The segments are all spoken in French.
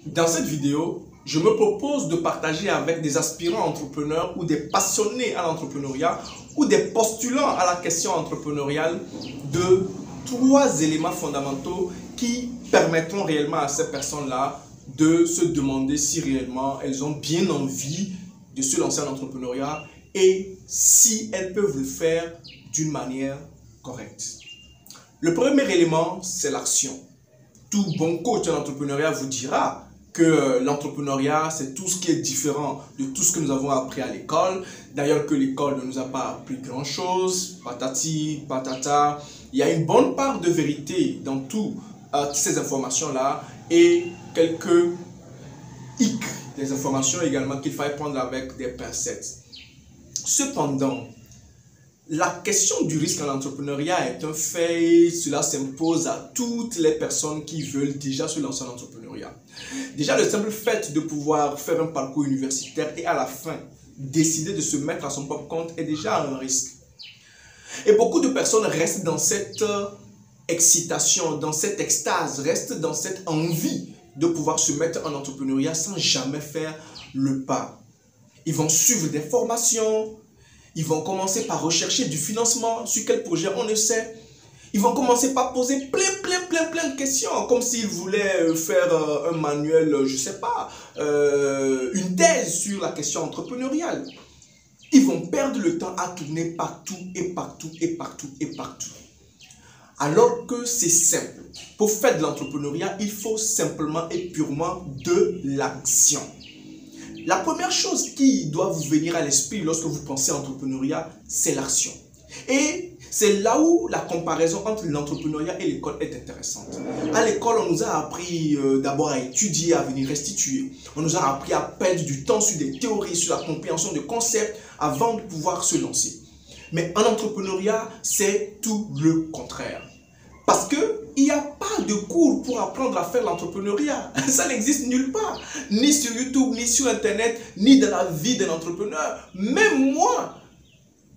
Dans cette vidéo, je me propose de partager avec des aspirants entrepreneurs ou des passionnés à l'entrepreneuriat ou des postulants à la question entrepreneuriale de 3 éléments fondamentaux qui permettront réellement à ces personnes-là de se demander si réellement elles ont bien envie de se lancer en entrepreneuriat et si elles peuvent le faire d'une manière correcte. Le premier élément, c'est l'action. Tout bon coach en entrepreneuriat vous dira que l'entrepreneuriat, c'est tout ce qui est différent de tout ce que nous avons appris à l'école. D'ailleurs, que l'école ne nous a pas appris grand-chose, patati, patata. Il y a une bonne part de vérité dans toutes ces informations-là et quelques hic, des informations également qu'il faille prendre avec des pincettes. Cependant, la question du risque en entrepreneuriat est un fait et cela s'impose à toutes les personnes qui veulent déjà se lancer en entrepreneuriat. Déjà, le simple fait de pouvoir faire un parcours universitaire et à la fin, décider de se mettre à son propre compte est déjà un risque. Et beaucoup de personnes restent dans cette excitation, dans cette extase, restent dans cette envie de pouvoir se mettre en entrepreneuriat sans jamais faire le pas. Ils vont suivre des formations. Ils vont commencer par rechercher du financement. Sur quel projet, on ne sait. Ils vont commencer par poser plein de questions. Comme s'ils voulaient faire un manuel, je ne sais pas, une thèse sur la question entrepreneuriale. Ils vont perdre le temps à tourner partout et partout et partout et partout. Alors que c'est simple. Pour faire de l'entrepreneuriat, il faut simplement et purement de l'action. La première chose qui doit vous venir à l'esprit lorsque vous pensez à l'entrepreneuriat, c'est l'action. Et c'est là où la comparaison entre l'entrepreneuriat et l'école est intéressante. À l'école, on nous a appris d'abord à étudier, à venir restituer. On nous a appris à perdre du temps sur des théories, sur la compréhension de concepts avant de pouvoir se lancer. Mais en entrepreneuriat, c'est tout le contraire. Parce qu'il n'y a pas de cours pour apprendre à faire l'entrepreneuriat. Ça n'existe nulle part. Ni sur YouTube, ni sur Internet, ni dans la vie d'un entrepreneur. Même moi,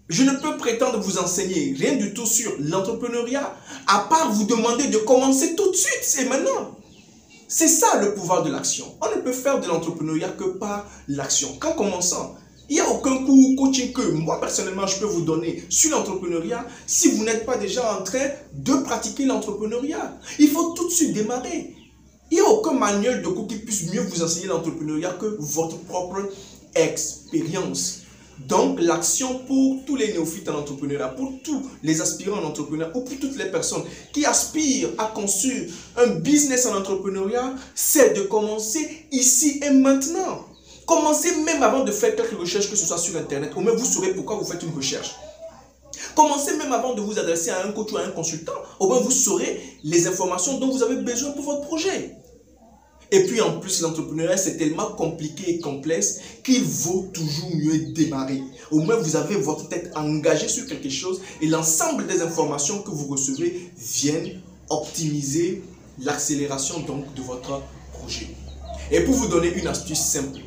je ne peux prétendre vous enseigner rien du tout sur l'entrepreneuriat, à part vous demander de commencer tout de suite, c'est maintenant. C'est ça le pouvoir de l'action. On ne peut faire de l'entrepreneuriat que par l'action. Qu'en commençant, il n'y a aucun cours coaching que moi personnellement je peux vous donner sur l'entrepreneuriat si vous n'êtes pas déjà en train de pratiquer l'entrepreneuriat. Il faut tout de suite démarrer. Il n'y a aucun manuel de cours qui puisse mieux vous enseigner l'entrepreneuriat que votre propre expérience. Donc l'action pour tous les néophytes en entrepreneuriat, pour tous les aspirants en entrepreneuriat ou pour toutes les personnes qui aspirent à construire un business en entrepreneuriat, c'est de commencer ici et maintenant. Commencez même avant de faire quelques recherches, que ce soit sur Internet. Au moins, vous saurez pourquoi vous faites une recherche. Commencez même avant de vous adresser à un coach ou à un consultant. Au moins, vous saurez les informations dont vous avez besoin pour votre projet. Et puis, en plus, l'entrepreneuriat, c'est tellement compliqué et complexe qu'il vaut toujours mieux démarrer. Au moins, vous avez votre tête engagée sur quelque chose et l'ensemble des informations que vous recevez viennent optimiser l'accélération donc de votre projet. Et pour vous donner une astuce simple,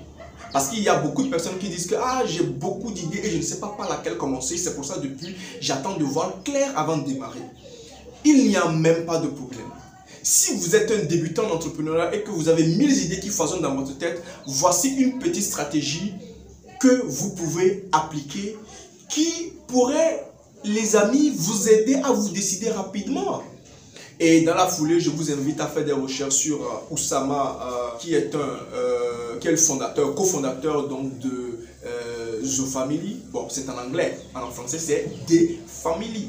parce qu'il y a beaucoup de personnes qui disent que j'ai beaucoup d'idées et je ne sais pas par laquelle commencer. C'est pour ça depuis, j'attends de voir clair avant de démarrer. Il n'y a même pas de problème. Si vous êtes un débutant en entrepreneuriat et que vous avez 1000 idées qui foisonnent dans votre tête, voici une petite stratégie que vous pouvez appliquer qui pourrait, les amis, vous aider à vous décider rapidement. Et dans la foulée, je vous invite à faire des recherches sur Oussama, qui est le fondateur, cofondateur donc de The Family. Bon, c'est en anglais, en français c'est The Family.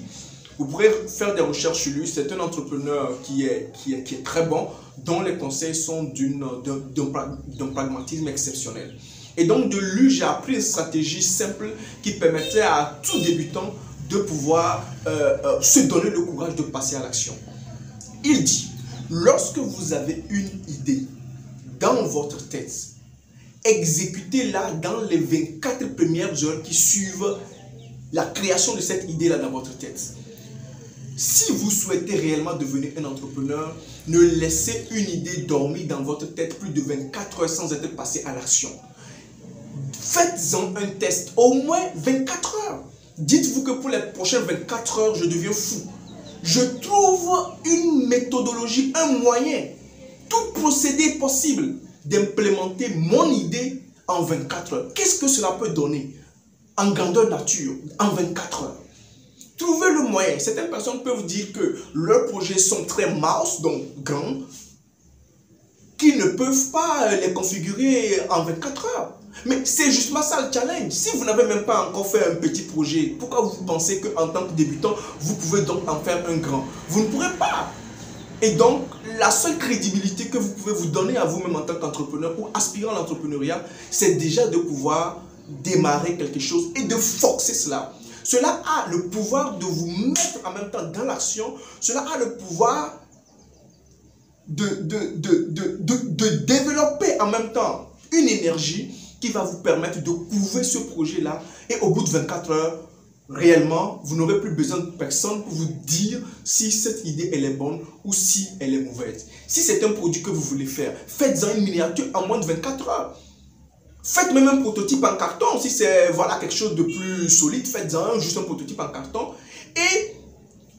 Vous pourrez faire des recherches sur lui. C'est un entrepreneur qui est très bon, dont les conseils sont d'un pragmatisme exceptionnel. Et donc de lui, j'ai appris une stratégie simple qui permettait à tout débutant de pouvoir se donner le courage de passer à l'action. Il dit, lorsque vous avez une idée dans votre tête, exécutez-la dans les 24 premières heures qui suivent la création de cette idée-là dans votre tête. Si vous souhaitez réellement devenir un entrepreneur, ne laissez une idée dormir dans votre tête plus de 24 heures sans être passé à l'action. Faites-en un test, au moins 24 heures. Dites-vous que pour les prochaines 24 heures, je deviens fou. Je trouve une méthodologie, un moyen. Tout procédé est possible. d'implémenter mon idée en 24 heures. Qu'est-ce que cela peut donner en grandeur nature en 24 heures? Trouvez le moyen. Certaines personnes peuvent dire que leurs projets sont très mouse, donc grands, qu'ils ne peuvent pas les configurer en 24 heures. Mais c'est justement ça le challenge. Si vous n'avez même pas encore fait un petit projet, pourquoi vous pensez qu'en tant que débutant, vous pouvez donc en faire un grand? Vous ne pourrez pas. Et donc, la seule crédibilité que vous pouvez vous donner à vous-même en tant qu'entrepreneur ou aspirant à l'entrepreneuriat, c'est déjà de pouvoir démarrer quelque chose et de forcer cela. Cela a le pouvoir de vous mettre en même temps dans l'action. Cela a le pouvoir de développer en même temps une énergie qui va vous permettre de couver ce projet-là. Et au bout de 24 heures, réellement, vous n'aurez plus besoin de personne pour vous dire si cette idée elle est bonne ou si elle est mauvaise. Si c'est un produit que vous voulez faire, faites-en une miniature en moins de 24 heures. Faites même un prototype en carton. Si c'est voilà, quelque chose de plus solide, faites-en juste un prototype en carton. Et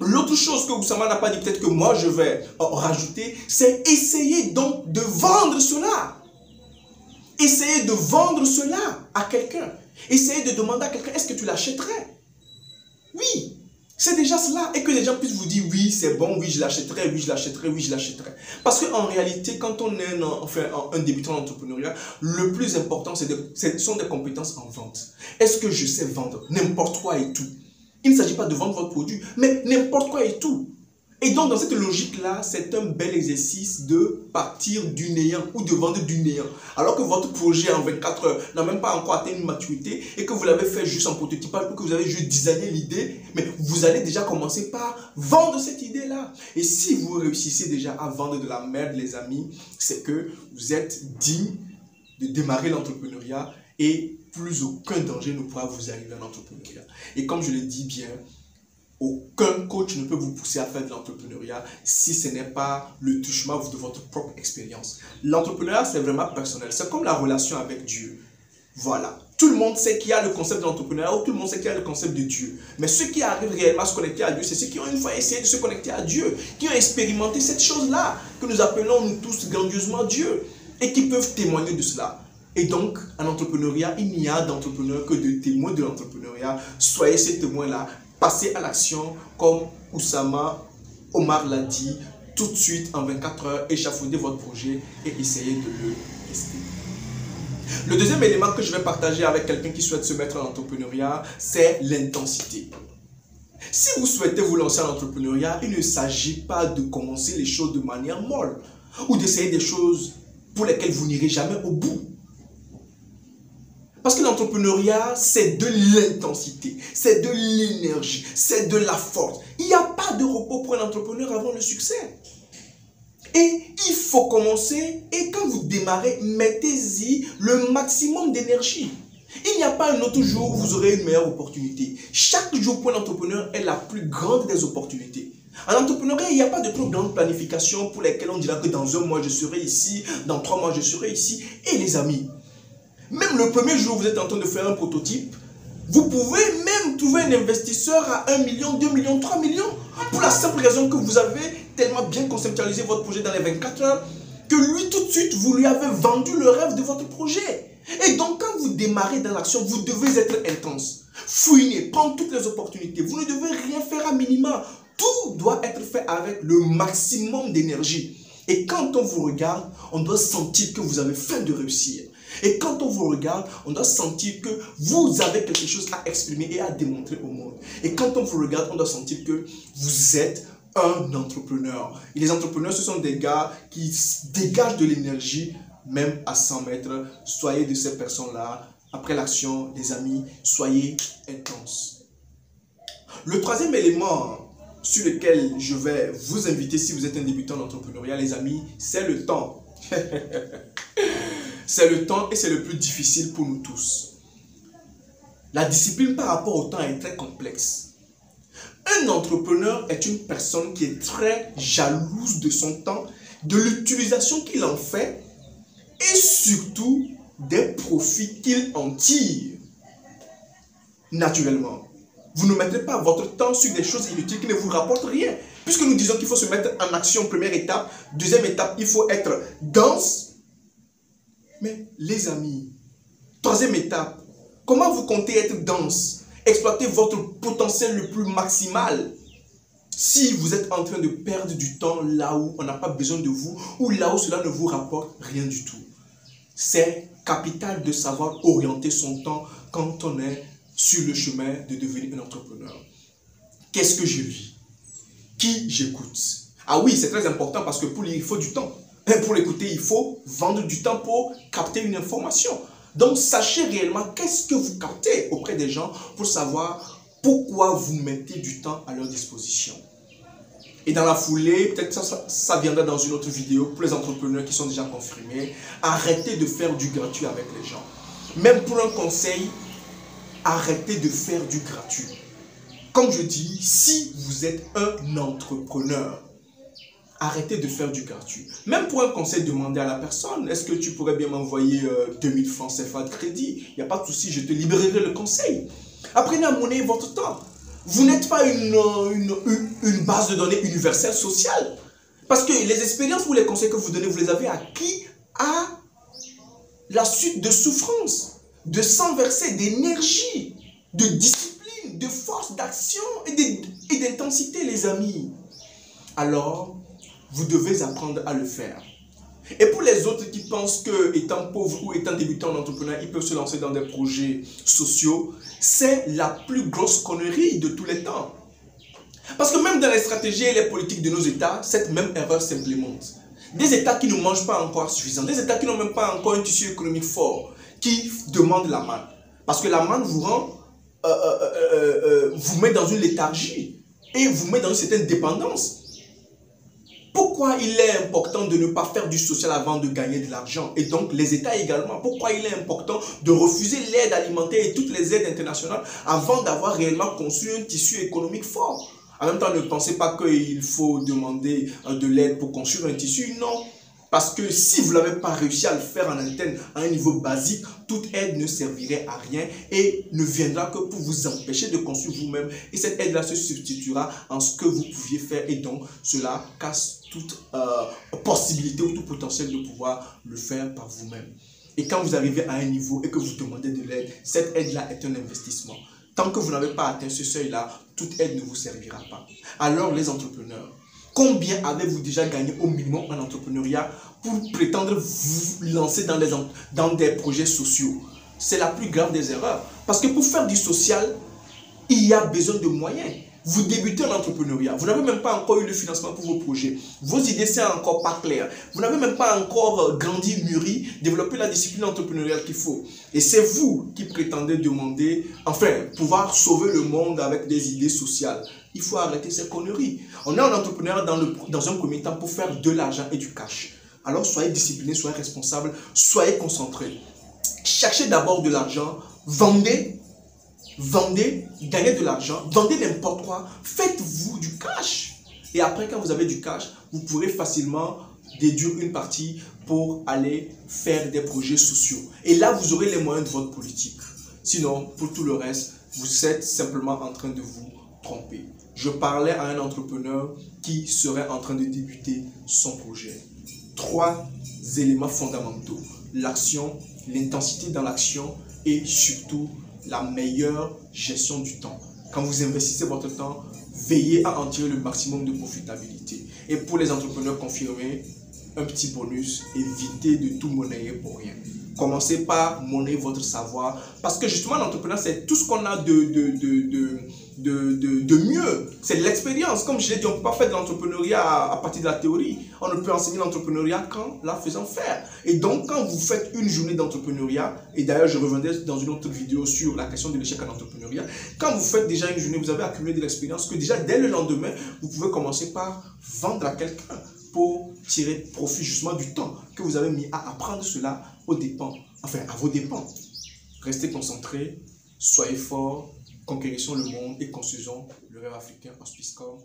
l'autre chose que Oussama n'a pas dit, peut-être que moi je vais rajouter, c'est essayer donc de vendre cela. Essayez de vendre cela à quelqu'un. Essayez de demander à quelqu'un, est-ce que tu l'achèterais? Oui, c'est déjà cela. Et que les gens puissent vous dire, oui, c'est bon, oui, je l'achèterai, oui, je l'achèterai, oui, je l'achèterai. Parce qu'en réalité, quand on est un débutant d'entrepreneuriat, le plus important, ce sont des compétences en vente. Est-ce que je sais vendre n'importe quoi et tout? Il ne s'agit pas de vendre votre produit, mais n'importe quoi et tout. Et donc, dans cette logique-là, c'est un bel exercice de partir du néant ou de vendre du néant. Alors que votre projet en 24 heures n'a même pas encore atteint une maturité et que vous l'avez fait juste en prototypage ou que vous avez juste designé l'idée, mais vous allez déjà commencer par vendre cette idée-là. Et si vous réussissez déjà à vendre de la merde, les amis, c'est que vous êtes digne de démarrer l'entrepreneuriat et plus aucun danger ne pourra vous arriver en entrepreneuriat. Et comme je le dis bien, aucun coach ne peut vous pousser à faire de l'entrepreneuriat si ce n'est pas le touchement de votre propre expérience. L'entrepreneuriat, c'est vraiment personnel. C'est comme la relation avec Dieu. Voilà. Tout le monde sait qu'il y a le concept de l'entrepreneuriat ou tout le monde sait qu'il y a le concept de Dieu. Mais ceux qui arrivent réellement à se connecter à Dieu, c'est ceux qui ont une fois essayé de se connecter à Dieu, qui ont expérimenté cette chose-là que nous appelons nous tous grandiosement Dieu et qui peuvent témoigner de cela. Et donc, en entrepreneuriat, il n'y a d'entrepreneurs que de témoins de l'entrepreneuriat. Soyez ces témoins-là. Passez à l'action comme Oussama Omar l'a dit, tout de suite en 24 heures, échafaudez votre projet et essayez de le tester. Le deuxième élément que je vais partager avec quelqu'un qui souhaite se mettre en entrepreneuriat, c'est l'intensité. Si vous souhaitez vous lancer en entrepreneuriat, il ne s'agit pas de commencer les choses de manière molle ou d'essayer des choses pour lesquelles vous n'irez jamais au bout. Parce que l'entrepreneuriat, c'est de l'intensité, c'est de l'énergie, c'est de la force. Il n'y a pas de repos pour un entrepreneur avant le succès. Et il faut commencer, et quand vous démarrez, mettez-y le maximum d'énergie. Il n'y a pas un autre jour où vous aurez une meilleure opportunité. Chaque jour pour un entrepreneur est la plus grande des opportunités. En entrepreneuriat, il n'y a pas de trop grande planification pour lesquelles on dira que dans 1 mois je serai ici, dans 3 mois je serai ici. Et les amis, même le premier jour où vous êtes en train de faire un prototype, vous pouvez même trouver un investisseur à 1 million, 2 millions, 3 millions. Pour la simple raison que vous avez tellement bien conceptualisé votre projet dans les 24 heures que lui, tout de suite, vous lui avez vendu le rêve de votre projet. Et donc, quand vous démarrez dans l'action, vous devez être intense. Fouiner, prendre toutes les opportunités. Vous ne devez rien faire à minima. Tout doit être fait avec le maximum d'énergie. Et quand on vous regarde, on doit sentir que vous avez faim de réussir. Et quand on vous regarde, on doit sentir que vous avez quelque chose à exprimer et à démontrer au monde. Et quand on vous regarde, on doit sentir que vous êtes un entrepreneur. Et les entrepreneurs, ce sont des gars qui dégagent de l'énergie, même à 100 mètres. Soyez de ces personnes-là. Après l'action, les amis, soyez intenses. Le troisième élément sur lequel je vais vous inviter si vous êtes un débutant d'entrepreneuriat, les amis, c'est le temps. C'est le temps et c'est le plus difficile pour nous tous. La discipline par rapport au temps est très complexe. Un entrepreneur est une personne qui est très jalouse de son temps, de l'utilisation qu'il en fait et surtout des profits qu'il en tire. Naturellement, vous ne mettrez pas votre temps sur des choses inutiles qui ne vous rapportent rien. Puisque nous disons qu'il faut se mettre en action, première étape. Deuxième étape, il faut être dense. Mais les amis, troisième étape, comment vous comptez être dense, exploiter votre potentiel le plus maximal si vous êtes en train de perdre du temps là où on n'a pas besoin de vous ou là où cela ne vous rapporte rien du tout? C'est capital de savoir orienter son temps quand on est sur le chemin de devenir un entrepreneur. Qu'est-ce que je lis? Qui j'écoute? Ah oui, c'est très important parce que pour lire, il faut du temps. Pour l'écouter, il faut vendre du temps pour capter une information. Donc, sachez réellement qu'est-ce que vous captez auprès des gens pour savoir pourquoi vous mettez du temps à leur disposition. Et dans la foulée, peut-être ça viendra dans une autre vidéo pour les entrepreneurs qui sont déjà confirmés. Arrêtez de faire du gratuit avec les gens. Même pour un conseil, arrêtez de faire du gratuit. Comme je dis, si vous êtes un entrepreneur, arrêtez de faire du gratuit. Même pour un conseil, demandez à la personne, est-ce que tu pourrais bien m'envoyer 2000 francs CFA de crédit? Il n'y a pas de souci, je te libérerai le conseil. Apprenez à monnayer votre temps. Vous n'êtes pas une base de données universelle sociale. Parce que les expériences ou les conseils que vous donnez, vous les avez acquis à la suite de souffrance, de sang versé, d'énergie, de discipline, de force d'action et d'intensité, les amis. Alors, vous devez apprendre à le faire. Et pour les autres qui pensent que, étant pauvres ou étant débutants en entrepreneuriat, ils peuvent se lancer dans des projets sociaux, c'est la plus grosse connerie de tous les temps. Parce que même dans les stratégies et les politiques de nos États, cette même erreur s'implémente. Des États qui ne mangent pas encore suffisant, des États qui n'ont même pas encore un tissu économique fort, qui demandent la manne. Parce que la manne vous rend, vous met dans une léthargie et vous met dans une certaine dépendance. Pourquoi il est important de ne pas faire du social avant de gagner de l'argent? Et donc les États également. Pourquoi il est important de refuser l'aide alimentaire et toutes les aides internationales avant d'avoir réellement construit un tissu économique fort? En même temps, ne pensez pas qu'il faut demander de l'aide pour construire un tissu. Non. Parce que si vous n'avez pas réussi à le faire en interne à un niveau basique, toute aide ne servirait à rien et ne viendra que pour vous empêcher de construire vous-même. Et cette aide-là se substituera en ce que vous pouviez faire et donc cela casse toute possibilité ou tout potentiel de pouvoir le faire par vous-même. Et quand vous arrivez à un niveau et que vous demandez de l'aide, cette aide-là est un investissement. Tant que vous n'avez pas atteint ce seuil-là, toute aide ne vous servira pas. Alors les entrepreneurs, combien avez-vous déjà gagné au minimum en entrepreneuriat pour prétendre vous lancer dans des projets sociaux? C'est la plus grave des erreurs. Parce que pour faire du social, il y a besoin de moyens. Vous débutez en entrepreneuriat, vous n'avez même pas encore eu le financement pour vos projets. Vos idées ne sont encore pas claires. Vous n'avez même pas encore grandi, mûri, développé la discipline entrepreneuriale qu'il faut. Et c'est vous qui prétendez demander, enfin, pouvoir sauver le monde avec des idées sociales. Il faut arrêter ces conneries. On est en entrepreneuriat dans un premier temps pour faire de l'argent et du cash. Alors soyez disciplinés, soyez responsables, soyez concentrés. Cherchez d'abord de l'argent, vendez, gagnez de l'argent, vendez n'importe quoi, faites-vous du cash. Et après, quand vous avez du cash, vous pourrez facilement déduire une partie pour aller faire des projets sociaux. Et là, vous aurez les moyens de votre politique. Sinon, pour tout le reste, vous êtes simplement en train de vous tromper. Je parlais à un entrepreneur qui serait en train de débuter son projet. 3 éléments fondamentaux. L'action, l'intensité dans l'action et surtout la meilleure gestion du temps. Quand vous investissez votre temps, veillez à en tirer le maximum de profitabilité. Et pour les entrepreneurs confirmés, un petit bonus, évitez de tout monnayer pour rien. Commencez par monnayer votre savoir. Parce que justement, l'entrepreneuriat, c'est tout ce qu'on a de mieux. C'est l'expérience. Comme je l'ai dit, on ne peut pas faire de l'entrepreneuriat à partir de la théorie. On ne peut enseigner l'entrepreneuriat qu'en la faisant faire. Et donc, quand vous faites une journée d'entrepreneuriat, et d'ailleurs, je reviendrai dans une autre vidéo sur la question de l'échec en entrepreneuriat, quand vous faites déjà une journée, vous avez accumulé de l'expérience que déjà, dès le lendemain, vous pouvez commencer par vendre à quelqu'un pour tirer profit justement du temps que vous avez mis à apprendre cela aux dépens, enfin à vos dépens. Restez concentrés, soyez forts, conquérissons le monde et construisons le rêve africain en Swisscom.